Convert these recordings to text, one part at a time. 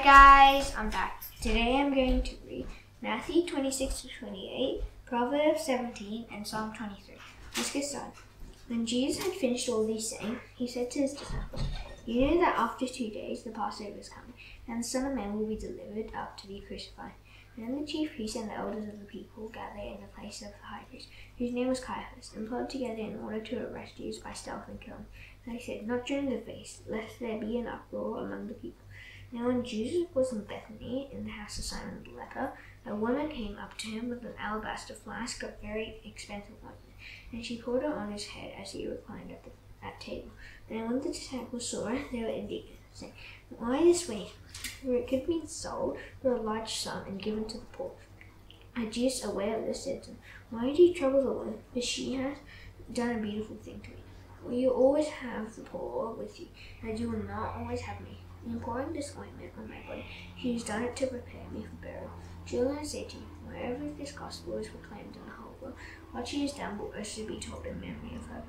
guys, I'm back. Today I'm going to read Matthew 26 to 28, Proverbs 17, and Psalm 23. Let's get started. When Jesus had finished all these sayings, he said to his disciples, "You know that after 2 days the Passover is coming, and the Son of Man will be delivered up to be crucified." And then the chief priests and the elders of the people gathered in the place of the high priest, whose name was Caiaphas, and plotted together in order to arrest Jesus by stealth and kill him. And they said, "Not during the feast, lest there be an uproar among the people." Now when Jesus was in Bethany, in the house of Simon the leper, a woman came up to him with an alabaster flask of very expensive ointment, and she poured it on his head as he reclined at table. And when the disciples saw it, they were indignant, saying, "Why this waste? For it could be sold for a large sum and given to the poor." And Jesus, aware of this, said to them, "Why do you trouble the woman? For she has done a beautiful thing to me. Will you always have the poor with you, and you will not always have me? In pouring this ointment on my body, she has done it to prepare me for burial. Truly I say to you, wherever this gospel is proclaimed in the whole world, what she has done will also be told in memory of her."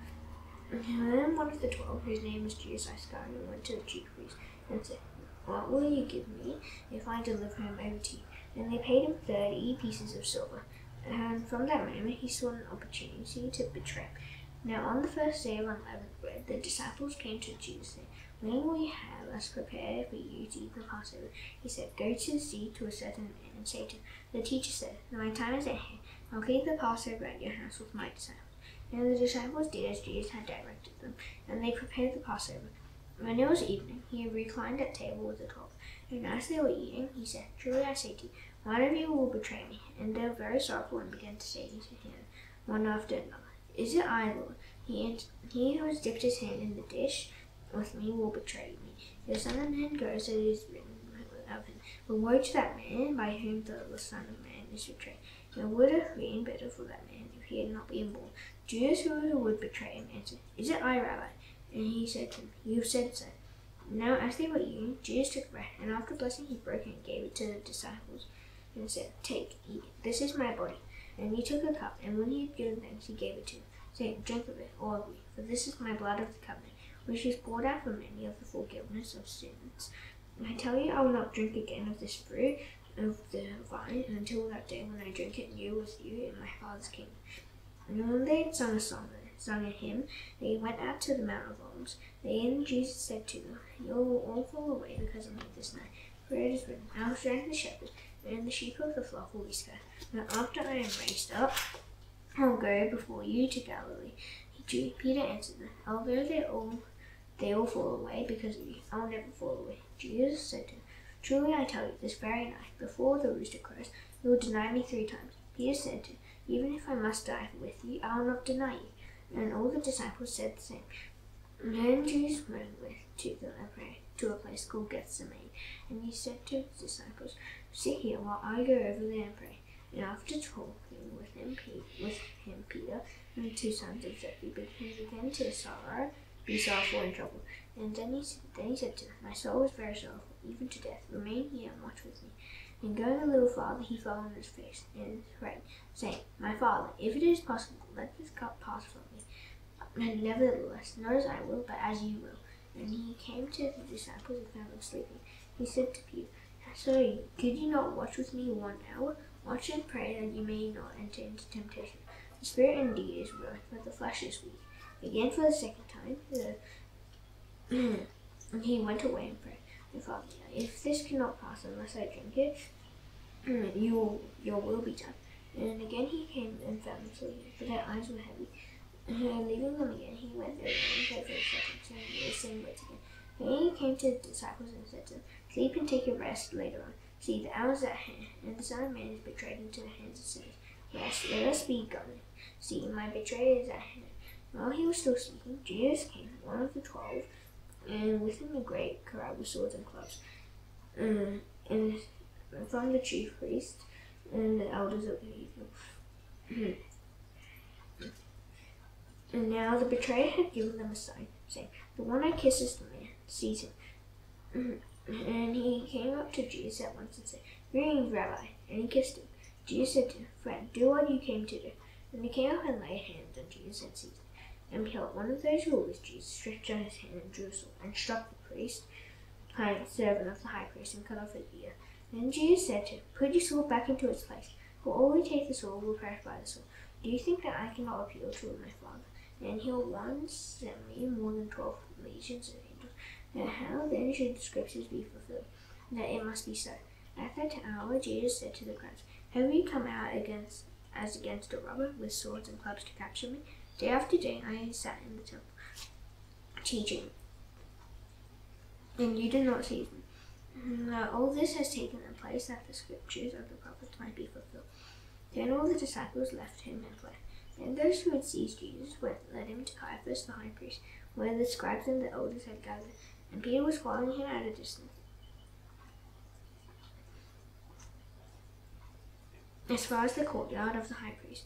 And then one of the 12, whose name was Judas Iscariot, went to the chief priests and said, "What will you give me if I deliver him over to you?" And they paid him 30 pieces of silver. And from that moment he saw an opportunity to betray him. Now on the first day of unleavened bread, the disciples came to Jesus, saying, "When will you have us prepare for you to eat the Passover?" He said, "Go to the sea to a certain man and say to him, 'The teacher said, my time is at hand. I'll keep the Passover at your house with my disciples.'" And the disciples did as Jesus had directed them, and they prepared the Passover. When it was evening, he reclined at table with the 12. And as they were eating, he said, "Truly I say to you, one of you will betray me." And they were very sorrowful and began to say to him, one after another, "Is it I, Lord?" He who has dipped his hand in the dish with me will betray me. The Son of Man goes as it is written of him. But woe to that man by whom the Son of Man is betrayed. It would have been better for that man if he had not been born. Judas, who would betray him, answered, "Is it I, Rabbi?" And he said to him, "You have said so." Now as they were eating, Jesus took bread, and after blessing he broke it and gave it to the disciples, and said, "Take, eat, this is my body." And he took a cup, and when he had given thanks, he gave it to them, saying, "Drink of it, all of you, for this is my blood of the covenant, which is poured out for many of the forgiveness of sins. And I tell you, I will not drink again of this fruit of the vine until that day when I drink it new with you in my Father's kingdom." And when they had sung a hymn, they went out to the Mount of Olives. Then Jesus said to them, "You will all fall away because of me this night. For it is written, I will strengthen the shepherd, and the sheep of the flock will be scattered. Now after I am raised up, I will go before you to Galilee." Peter answered them, "Although they all fall away because of you, I will never fall away." Jesus said to him, "Truly I tell you, this very night, before the rooster crows, you will deny me 3 times." Peter said to him, "Even if I must die with you, I will not deny you." And all the disciples said the same. Then Jesus went to a place called Gethsemane, and he said to his disciples, "Sit here while I go over there and pray." And after talking with him, Peter and the 2 sons of Zebedee began to be sorrowful and troubled. And then he said to them, "My soul is very sorrowful, even to death. Remain here and watch with me." And going a little farther, he fell on his face and prayed, saying, "My Father, if it is possible, let this cup pass from me. And nevertheless, not as I will, but as you will." And he came to the disciples and found them sleeping. He said to Peter, "So could you not watch with me 1 hour? Watch and pray that you may not enter into temptation. The spirit indeed is willing, but the flesh is weak." Again for the second time, he went away and prayed, "My Father, if this cannot pass unless I drink it, your will be done." And again he came and found them sleeping, for their eyes were heavy. And leaving them again, he went over and prayed for the second time, the same words again. Then he came to the disciples and said to them, "Sleep and take your rest later on. See, the hour is at hand, and the Son of Man is betrayed into the hands of sinners. Yes, let us be going. See, my betrayer is at hand." While he was still speaking, Judas came, one of the 12, and with him a great crowd with swords and clubs, and from the chief priests and the elders of the people. And now the betrayer had given them a sign, saying, "The one I kiss is the man. Seize him." And he came up to Jesus at once and said, "Greetings, Rabbi," and he kissed him. Jesus said to him, "Friend, do what you came to do." And he came up and laid hands on Jesus and seized him. And behold, one of those who were with Jesus stretched out his hand and drew a sword and struck the priest servant of the high priest and cut off his ear. Then Jesus said to him, "Put your sword back into its place, for all who take the sword will perish by the sword. Do you think that I cannot appeal to my Father, and he'll once send me more than 12 legions of angels? Now how then should the scriptures be fulfilled, that it must be so?" At that hour Jesus said to the crowds, "Have you come out against a robber with swords and clubs to capture me? Day after day I sat in the temple, teaching, and you did not seize me. Now all this has taken place that the scriptures of the prophets might be fulfilled." Then all the disciples left him and fled. And those who had seized Jesus led him to Caiaphas the high priest, where the scribes and the elders had gathered, and Peter was following him at a distance. As far as the courtyard of the high priest.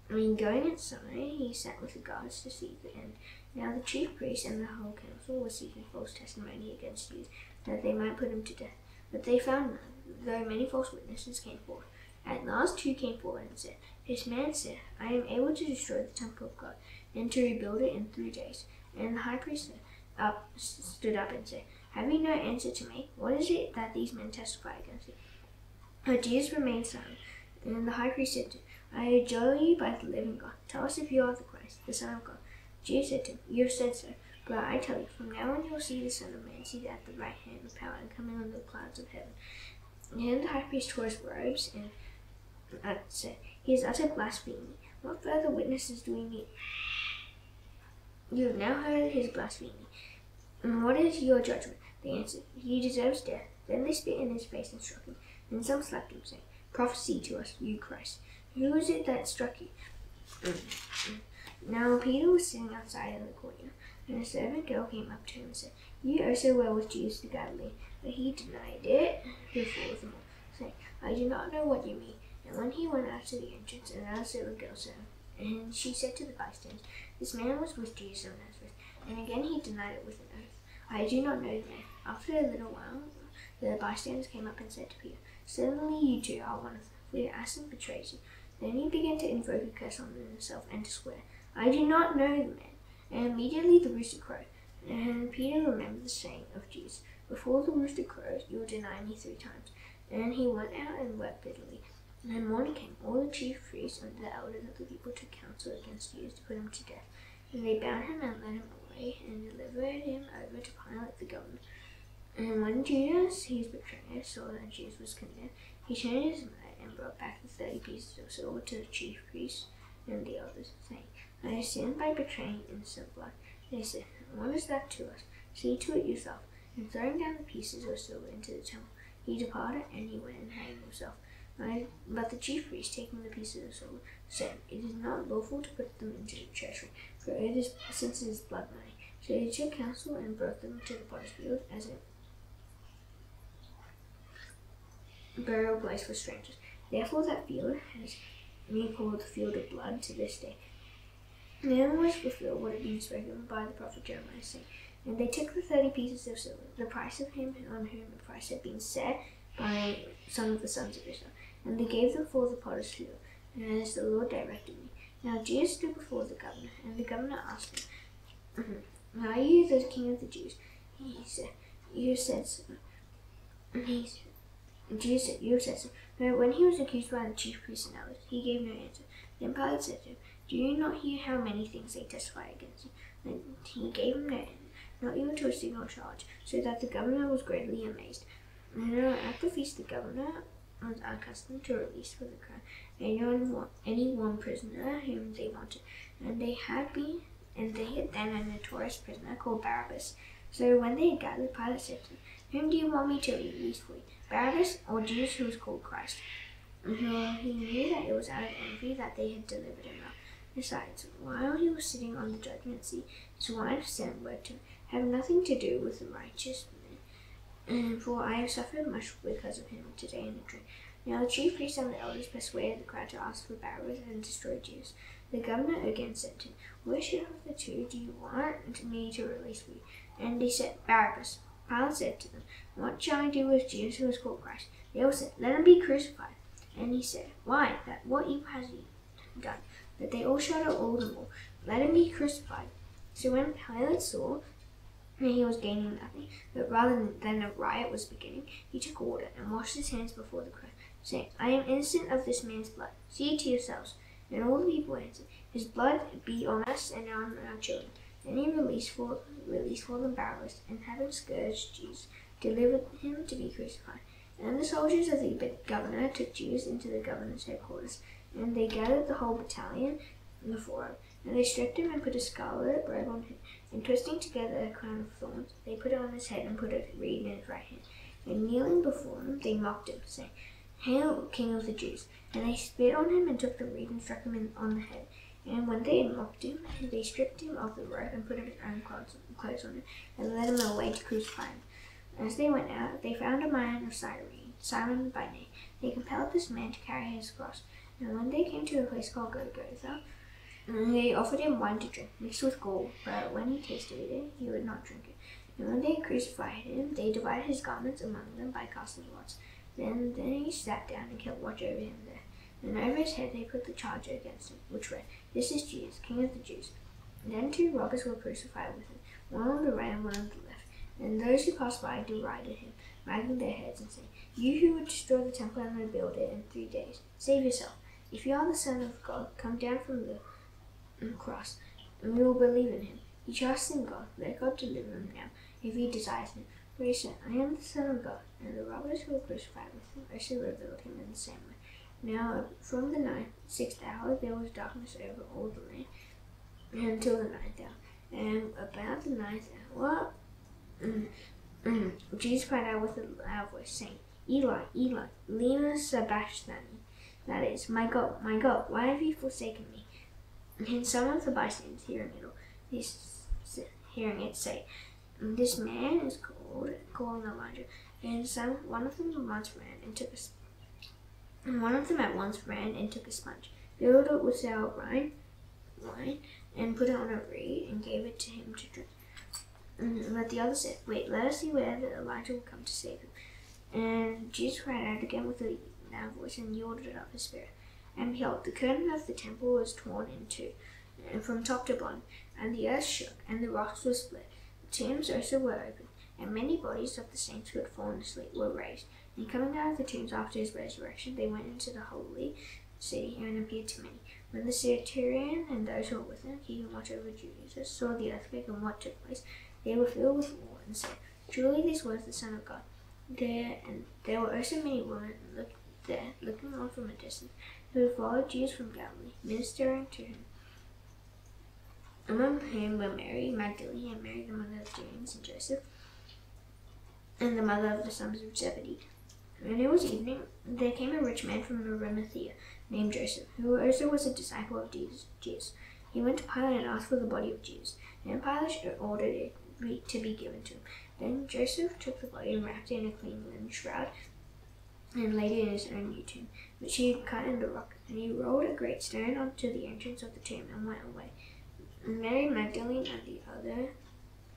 Going inside, he sat with the guards to see the end. Now the chief priests and the whole council were seeking false testimony against Jesus, that they might put him to death. But they found none, though many false witnesses came forward. At last 2 came forward and said, "This man said, I am able to destroy the temple of God, and to rebuild it in 3 days. And the high priest stood up and said, "Have you no answer to make? What is it that these men testify against you?" But Jesus remained silent. And the high priest said to him, "I adjure you by the living God, tell us if you are the Christ, the Son of God." Jesus said to him, "You have said so. But I tell you, from now on you will see the Son of Man seated at the right hand of power and coming on the clouds of heaven." And then the high priest tore his robes and said, "He has uttered blasphemy. What further witnesses do we need? You have now heard his blasphemy. And what is your judgment?" They answered, "He deserves death." Then they spit in his face and struck him. And some slapped him, saying, "Prophesy to us, you Christ. Who is it that struck you?" Now Peter was sitting outside in the courtyard, and a servant girl came up to him and said, "You also were with Jesus the Galilee." But he denied it before them all, saying, "I do not know what you mean." And when he went out to the entrance, another servant girl said, and she said to the bystanders, "This man was with Jesus of Nazareth." And again he denied it with an oath, "I do not know the man." After a little while, the bystanders came up and said to Peter, "Certainly you too are one of them, for your assassin betrays you." Then he began to invoke a curse on himself and to swear, "I do not know the man." And immediately the rooster crowed. And Peter remembered the saying of Jesus, "Before the rooster crows, you will deny me 3 times." And he went out and wept bitterly. And when morning came, all the chief priests and the elders of the people took counsel against Jesus to put him to death. And they bound him and led him away and delivered him over to Pilate the governor. And when Judas, his betrayer, saw that Jesus was condemned, he changed his mind and brought back the 30 pieces of silver to the chief priests and the elders, saying, "I have sinned by betraying innocent blood." They said, "What is that to us? See to it yourself." And throwing down the pieces of silver into the temple, he departed and he went and hanged himself. But the chief priest, taking the pieces of silver, said, "It is not lawful to put them into the treasury, for since it is blood money." So they took counsel and brought them to the potter's field as a burial place for strangers. Therefore that field has been called the field of blood to this day. Then was fulfilled what had been spoken by the prophet Jeremiah, saying, "And they took the 30 pieces of silver, the price of him on whom the price had been set by some of the sons of Israel, and they gave them for the potter's field, as the Lord directed me." Now Jesus stood before the governor, and the governor asked him, "Are you the king of the Jews?" He said, "You have said so." Jesus said, "You have said so." But when he was accused by the chief priests and elders, he gave no answer. Then Pilate said to him, "Do you not hear how many things they testify against you?" And he gave him no answer, not even to a single charge, so that the governor was greatly amazed. And at the feast the governor was accustomed to release for the crowd any one prisoner whom they wanted. And they had then a notorious prisoner called Barabbas. So when they had gathered, Pilate said to them, "Whom do you want me to release for you, Barabbas or Jesus, who is called Christ?" He knew that it was out of envy that they had delivered him up. Besides, while he was sitting on the judgment seat, his wife sent word to him, "Have nothing to do with the righteous man, for I have suffered much because of him today in the dream." Now the chief priests and the elders persuaded the crowd to ask for Barabbas and destroy Jesus. The governor again said to him, "Which of the 2 do you want me to release for you?" And they said, "Barabbas." Pilate said to them, "What shall I do with Jesus, who is called Christ?" They all said, "Let him be crucified." And he said, "Why? What evil has he done?" But they all shouted all the more, "Let him be crucified." So when Pilate saw and he was gaining nothing. But rather than a riot was beginning, he took water and washed his hands before the crowd, saying, "I am innocent of this man's blood. See it to yourselves." And all the people answered, "His blood be on us and on our children." Then he released for them Barabbas, and having scourged Jesus, delivered him to be crucified. And the soldiers of the governor took Jesus into the governor's headquarters, and they gathered the whole battalion before him. And they stripped him and put a scarlet robe on him, and twisting together a crown of thorns, they put it on his head and put a reed in his right hand. And kneeling before him, they mocked him, saying, "Hail, King of the Jews!" And they spit on him and took the reed and struck him on the head. And when they had mocked him, they stripped him of the robe and put his own clothes on him, and led him away to crucify him. As they went out, they found a man of Cyrene, Simon by name. They compelled this man to carry his cross. And when they came to a place called Golgotha, they offered him wine to drink, mixed with gall, but when he tasted it, he would not drink it. And when they had crucified him, they divided his garments among them by casting lots. Then he sat down and kept watch over him there. And over his head they put the charge against him, which read, "This is Jesus, King of the Jews." And then 2 robbers were crucified with him, one on the right and one on the left. And those who passed by derided him, wagging their heads and saying, "You who would destroy the temple and rebuild it in 3 days, save yourself. If you are the Son of God, come down from the cross, and we will believe in him. He trusts in God. Let God deliver him now, if he desires him. For he said, 'I am the Son of God.'" And the robbers who were crucified with him also revealed him in the same way. Now from the 6th hour there was darkness over all the land until the 9th hour. And about the 9th hour, Jesus cried out with a loud voice, saying, "Eli, Eli, lema sabachthani?" That is, my God, why have you forsaken me?" And some of the bystanders hearing it say, "This man is calling Elijah." And one of them at once ran and took a sponge, filled it with sour wine, and put it on a reed and gave it to him to drink. But the other said, "Wait, let us see whether Elijah will come to save him." And Jesus cried out again with a loud voice and yielded up his spirit. And behold, the curtain of the temple was torn in two, and from top to bottom, and the earth shook, and the rocks were split. The tombs also were opened, and many bodies of the saints who had fallen asleep were raised. And coming out of the tombs after his resurrection, they went into the holy city and appeared to many. When the centurion and those who were with him, keeping watch over Jesus, saw the earthquake and what took place, they were filled with awe and said, "Truly this was the Son of God." There were also many women looking on from a distance, who had followed Jesus from Galilee, ministering to him. Among whom were Mary Magdalene, and Mary the mother of James and Joseph, and the mother of the sons of Zebedee. When it was evening, there came a rich man from Arimathea, named Joseph, who also was a disciple of Jesus. He went to Pilate and asked for the body of Jesus, and Pilate ordered it to be given to him. Then Joseph took the body and wrapped it in a clean linen shroud, and laid it in his own new tomb, which he had cut in the rock. And he rolled a great stone onto the entrance of the tomb and went away. Mary Magdalene and the other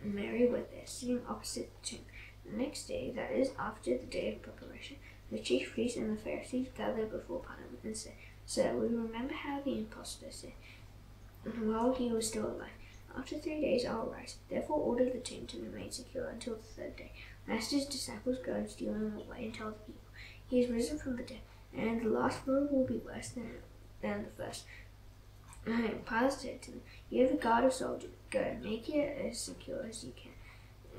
Mary were there, sitting opposite the tomb. The next day, that is, after the day of preparation, the chief priests and the Pharisees gathered before Pilate and said, "Sir, we remember how the impostor said, while he was still alive, 'After 3 days I will rise.' Therefore order the tomb to be made secure until the 3rd day, lest his disciples go and steal him away and tell the people, 'He is risen from the dead,' and the last word will be worse than the first." And Pilate said to them, "You have a guard of soldiers. Go, make it as secure as you can."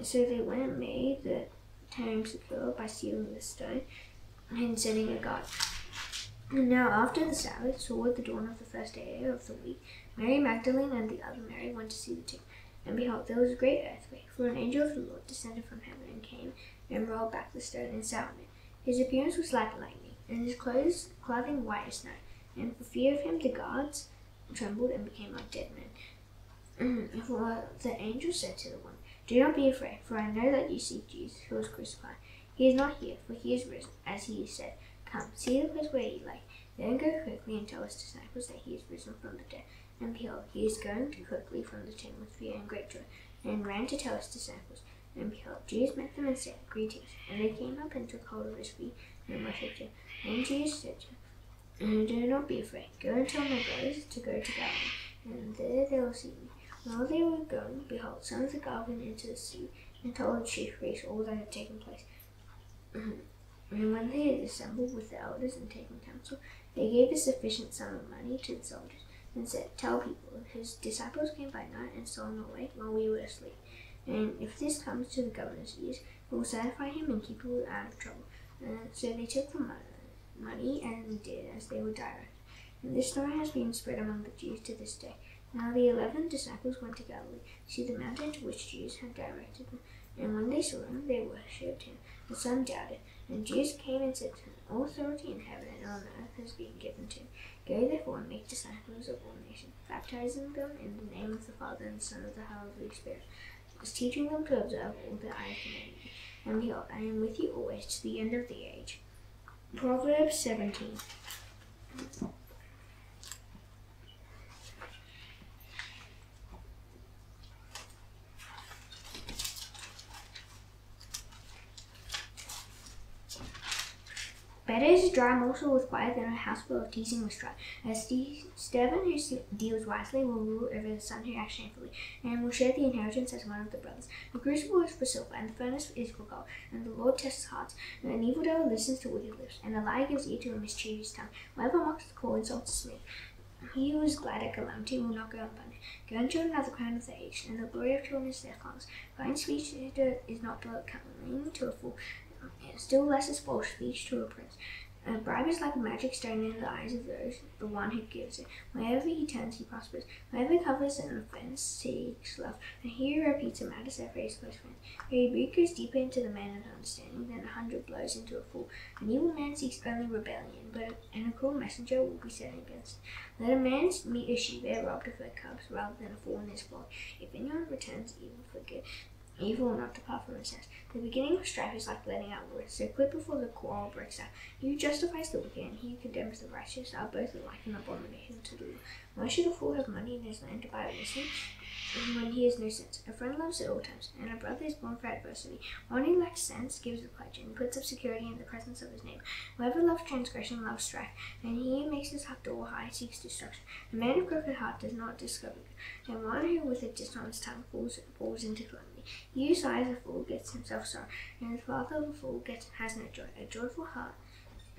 So they went and made the tomb secure by sealing the stone and setting a guard. And now after the Sabbath, toward the dawn of the 1st day of the week, Mary Magdalene and the other Mary went to see the tomb. And behold, there was a great earthquake, for an angel of the Lord descended from heaven and came and rolled back the stone and sat on it. His appearance was like lightning, and his clothing white as snow. And for fear of him, the guards trembled and became like dead men. For the angel said to the woman, "Do not be afraid, for I know that you seek Jesus, who was crucified. He is not here, for he is risen, as he said. Come, see the place where he lay. Then go quickly and tell his disciples that he is risen from the dead. And behold, he is going quickly from the tomb with fear and great joy." And ran to tell his disciples. And behold, Jesus met them and said, "Greetings." And they came up and took hold of his feet and worshipped him. And Jesus said to them, "Do not be afraid. Go and tell my brothers to go to Galilee, and there they will see me." While they were going, behold, some of the guard went into the city and told the chief priests all that had taken place. And when they had assembled with the elders and taken counsel, they gave a sufficient sum of money to the soldiers and said, Tell people, his disciples came by night and stole him away while we were asleep. And if this comes to the governor's ears, it will satisfy him and keep you out of trouble. So they took the money and did as they were directed. And this story has been spread among the Jews to this day. Now the 11 disciples went to Galilee, to the mountain to which Jesus had directed them. And when they saw him, they worshipped him. And some doubted. And Jesus came and said to them, All authority in heaven and on earth has been given to me. Go therefore and make disciples of all nations, baptizing them in the name of the Father and the Son and the Holy Spirit, teaching them to observe all that I have commanded you. And behold, I am with you always to the end of the age. Proverbs 17. Better is a dry morsel with quiet than a house full of teasing with strife. A stubborn who deals wisely will rule over the son who acts shamefully, and will share the inheritance as one of the brothers. The crucible is for silver, and the furnace is for gold, and the Lord tests hearts. And an evildoer listens to wicked lips, and a liar gives ear to a mischievous tongue. Whoever mocks the poor insults a smith. He who is glad at calamity will not go unpunished. Grandchildren are the crown of the aged, and the glory of children is their fathers. Fine speech is not becoming to a fool, still less is false speech to a prince. A bribe is like a magic stone in the eyes of the one who gives it. Wherever he turns, he prospers. Whoever covers an offense seeks love, and he who repeats a matter separates close friends. A rebuke goes deeper into the man of understanding than 100 blows into a fool. An evil man seeks only rebellion, and a cruel messenger will be set against it. Let a man meet a she-bear robbed of her cubs, rather than a fool in his flock. If anyone returns evil for good, evil will not depart from his house. The beginning of strife is like letting out water, so quick before the quarrel breaks out. He who justifies the wicked and he who condemns the righteous are both alike an abomination to the Lord. Why should a fool have money in his land to buy wisdom, when he has no sense? A friend loves at all times, and a brother is born for adversity. One who lacks sense gives a pledge, and puts up security in the presence of his neighbor. Whoever loves transgression loves strife, and he who makes his door high seeks destruction. A man of crooked heart does not discover good, and one who with a dishonest tongue falls into calamity. He who sighs a fool gets himself sorrow, and the father of a fool has no joy. A joyful heart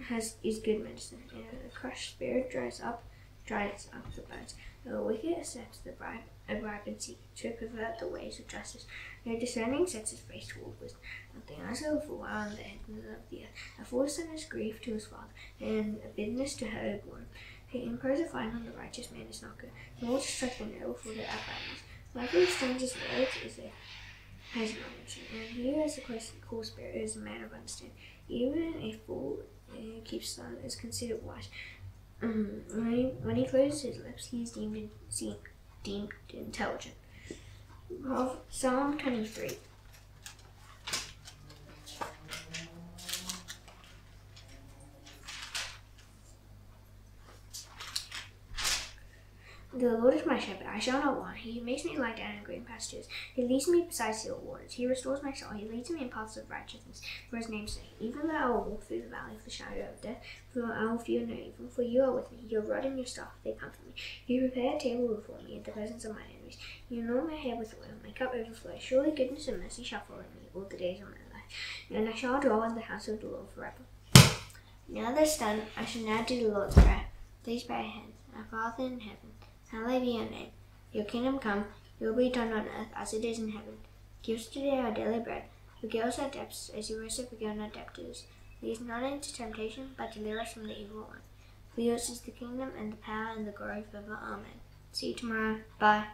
is good medicine, and a crushed spirit dries up the bones. The wicked accepts a bribe and seeks to pervert the ways of justice. No discerning sets his face toward wisdom. The eyes of a fool are on the head of the earth. A fool's son is grief to his father, and a bitterness to her born. To impose a fine on the righteous man is not good, nor to strike the noble for their uprightness. Whoever restrains his words has knowledge, and he who has a cool spirit is a man of understanding. Even a fool who keeps silent is considered wise. When he closes his lips, he is deemed intelligent. Psalm 23. The Lord is my shepherd, I shall not want. He makes me lie down in green pastures. He leads me beside still waters. He restores my soul. He leads me in paths of righteousness for his name's sake. Even though I will walk through the valley of the shadow of death, for I will fear no evil. For you are with me. Your rod and your staff, they comfort me. You prepare a table before me in the presence of my enemies. You anoint my head with oil. My cup overflows. Surely goodness and mercy shall follow me all the days of my life, and I shall dwell in the house of the Lord forever. Now that is done, I shall now do the Lord's Prayer. Please bow your hands. Our Father in heaven, hallowed be your name. Your kingdom come, your will be done on earth as it is in heaven. Give us today our daily bread. Forgive us our debts, as you also forgive our debtors. Lead us not into temptation, but deliver us from the evil one. For yours is the kingdom, and the power, and the glory forever. Amen. See you tomorrow. Bye.